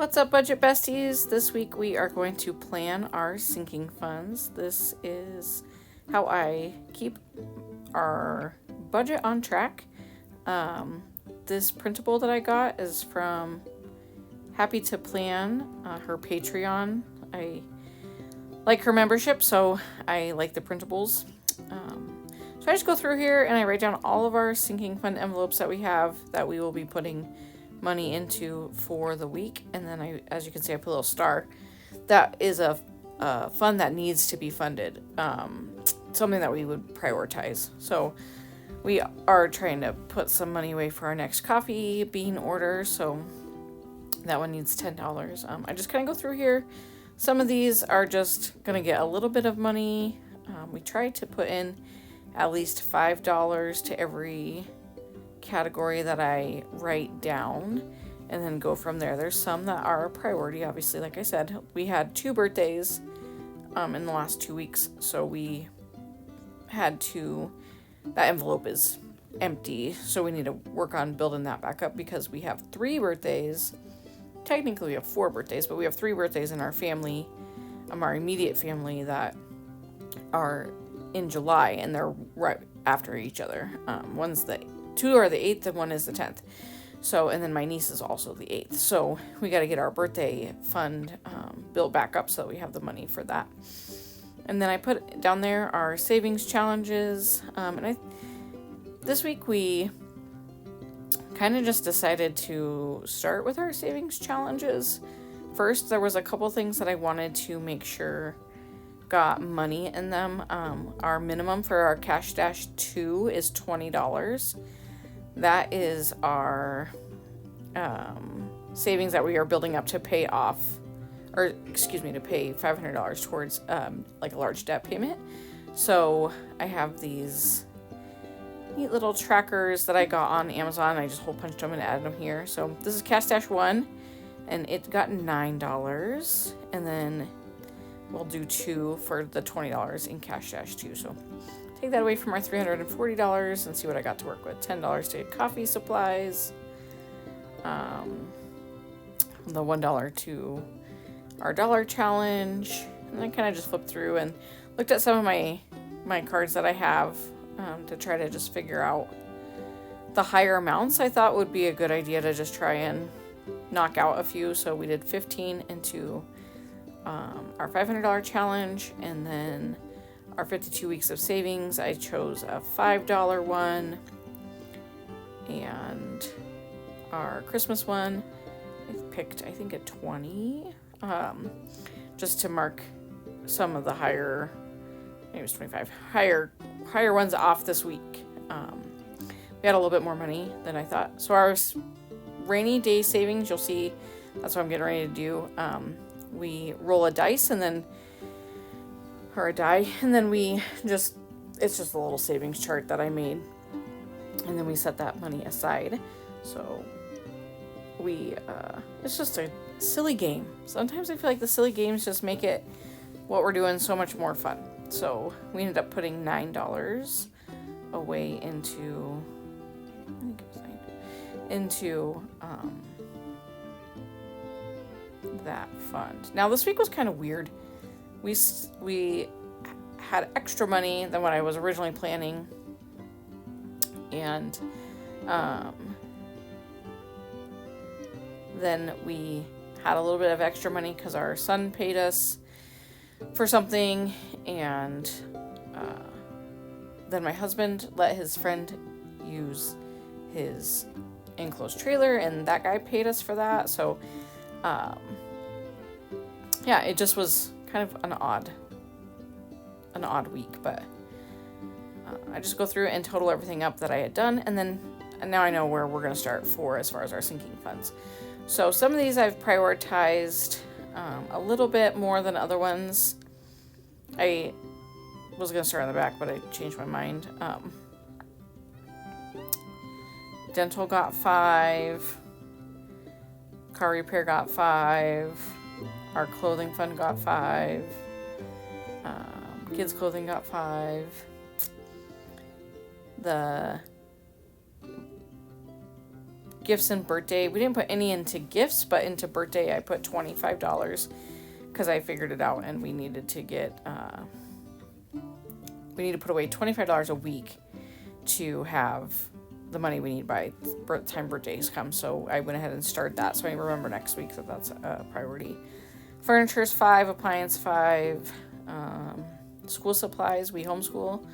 What's up, budget besties? This week we are going to plan our sinking funds. This is how I keep our budget on track. This printable that I got is from Happy to Plan, her Patreon. I like her membership, so I like the printables. So I just go through here and I write down all of our sinking fund envelopes that we have that we will be putting money into for the week. And then as you can see, I put a little star. That is a fund that needs to be funded. Something that we would prioritize. So we are trying to put some money away for our next coffee bean order. So that one needs $10. I just kind of go through here. Some of these are just going to get a little bit of money. We try to put in at least $5 to every category that I write down and then go from there. There's some that are a priority, obviously. Like I said, we had 2 birthdays in the last 2 weeks, so we had to, that envelope is empty, so we need to work on building that back up because we have 3 birthdays. Technically we have 4 birthdays, but we have 3 birthdays in our family, our immediate family, that are in July, and they're right after each other. 2 are the 8th and 1 is the 10th. So, and then my niece is also the 8th. So we got to get our birthday fund built back up so that we have the money for that. And then I put down there our savings challenges. This week we kind of just decided to start with our savings challenges. First, there was a couple things that I wanted to make sure got money in them. Our minimum for our Cash Dash 2 is $20. That is our savings that we are building up to pay off, to pay $500 towards like a large debt payment. So I have these neat little trackers that I got on Amazon. I just hole punched them and added them here. So this is Cash Dash 1, and it got $9, and then we'll do 2 for the $20 in Cash Dash 2. So take that away from our $340 and see what I got to work with. $10 to get coffee supplies. The $1 to our dollar challenge. And I kind of just flipped through and looked at some of my cards that I have to try to just figure out the higher amounts. I thought would be a good idea to just try and knock out a few. So we did 15 into our $500 challenge, and then our 52 weeks of savings. I chose a $5 one, and our Christmas one I picked, I think, a 20, just to mark some of the higher, maybe it was 25 higher ones off this week. We had a little bit more money than I thought. So our rainy day savings, you'll see, that's what I'm getting ready to do. We roll a dice and then, or a die, and then it's just a little savings chart that I made, and then we set that money aside. So it's just a silly game. Sometimes I feel like the silly games just make it, what we're doing, so much more fun. So we ended up putting $9 away into that fund. Now this week was kind of weird. We had extra money than what I was originally planning, and then we had a little bit of extra money because our son paid us for something, and then my husband let his friend use his enclosed trailer, and that guy paid us for that. So yeah, it just was kind of an odd week, but I just go through and total everything up that I had done, and now I know where we're going to start for as far as our sinking funds. So some of these I've prioritized a little bit more than other ones. I was going to start on the back, but I changed my mind. Dental got 5. Car repair got 5. Our clothing fund got 5. Kids' clothing got 5. The gifts and birthday. We didn't put any into gifts, but into birthday I put $25 because I figured it out, and we needed to put away $25 a week to have the money we need by the time birthdays come. So I went ahead and started that, so I remember next week that that's a priority. Furniture is $5, appliance $5, school supplies, we homeschool,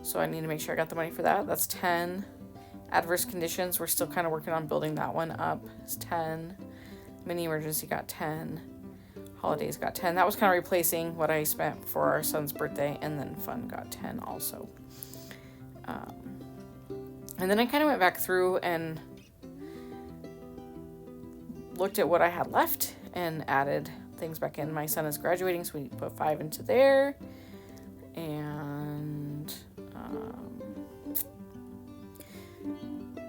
so I need to make sure I got the money for that. That's $10. Adverse conditions, we're still kind of working on building that one up. It's $10. Mini emergency got $10. Holidays got $10. That was kind of replacing what I spent for our son's birthday, and then fun got $10 also. And then I kind of went back through and looked at what I had left and added things back in. My son is graduating, so we put $5 into there. And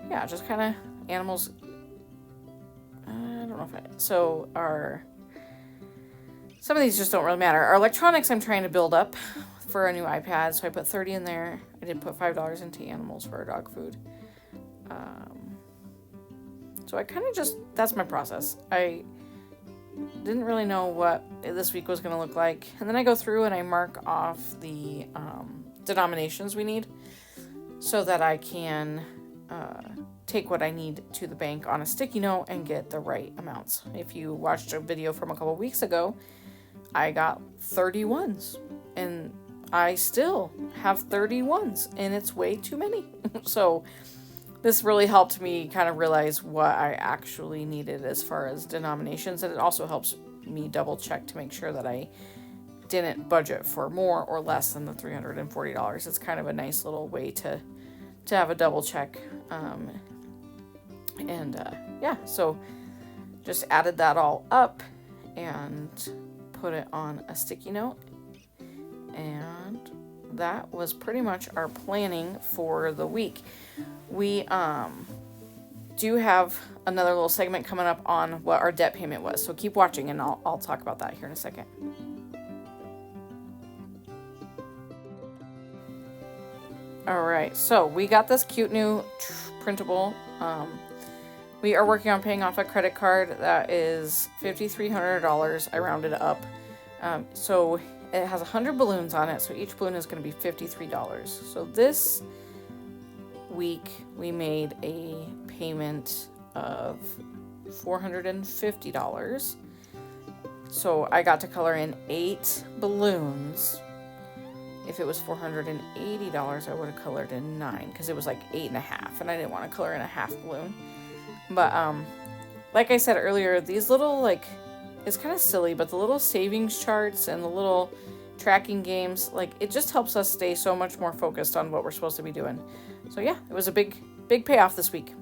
yeah, just kind of animals. I don't know if some of these just don't really matter. Our electronics I'm trying to build up for a new iPad, so I put $30 in there. I did put $5 into animals for our dog food. So I kind of that's my process. I didn't really know what this week was going to look like. And then I go through and I mark off the denominations we need so that I can take what I need to the bank on a sticky note and get the right amounts. If you watched a video from a couple weeks ago, I got 31s, and I still have 31s, and it's way too many. So this really helped me kind of realize what I actually needed as far as denominations, and it also helps me double check to make sure that I didn't budget for more or less than the $340. It's kind of a nice little way to have a double check. So just added that all up and put it on a sticky note, and that was pretty much our planning for the week. We do have another little segment coming up on what our debt payment was, so keep watching and I'll talk about that here in a second. Alright, so we got this cute new printable. We are working on paying off a credit card that is $5,300. I rounded it up. So it has 100 balloons on it, so each balloon is going to be $53. So this week we made a payment of $450. So I got to color in 8 balloons. If it was $480, I would have colored in 9 because it was like 8.5, and I didn't want to color in a half balloon. But like I said earlier, these little, it's kind of silly, but the little savings charts and the little tracking games, it just helps us stay so much more focused on what we're supposed to be doing. So yeah, it was a big payoff this week.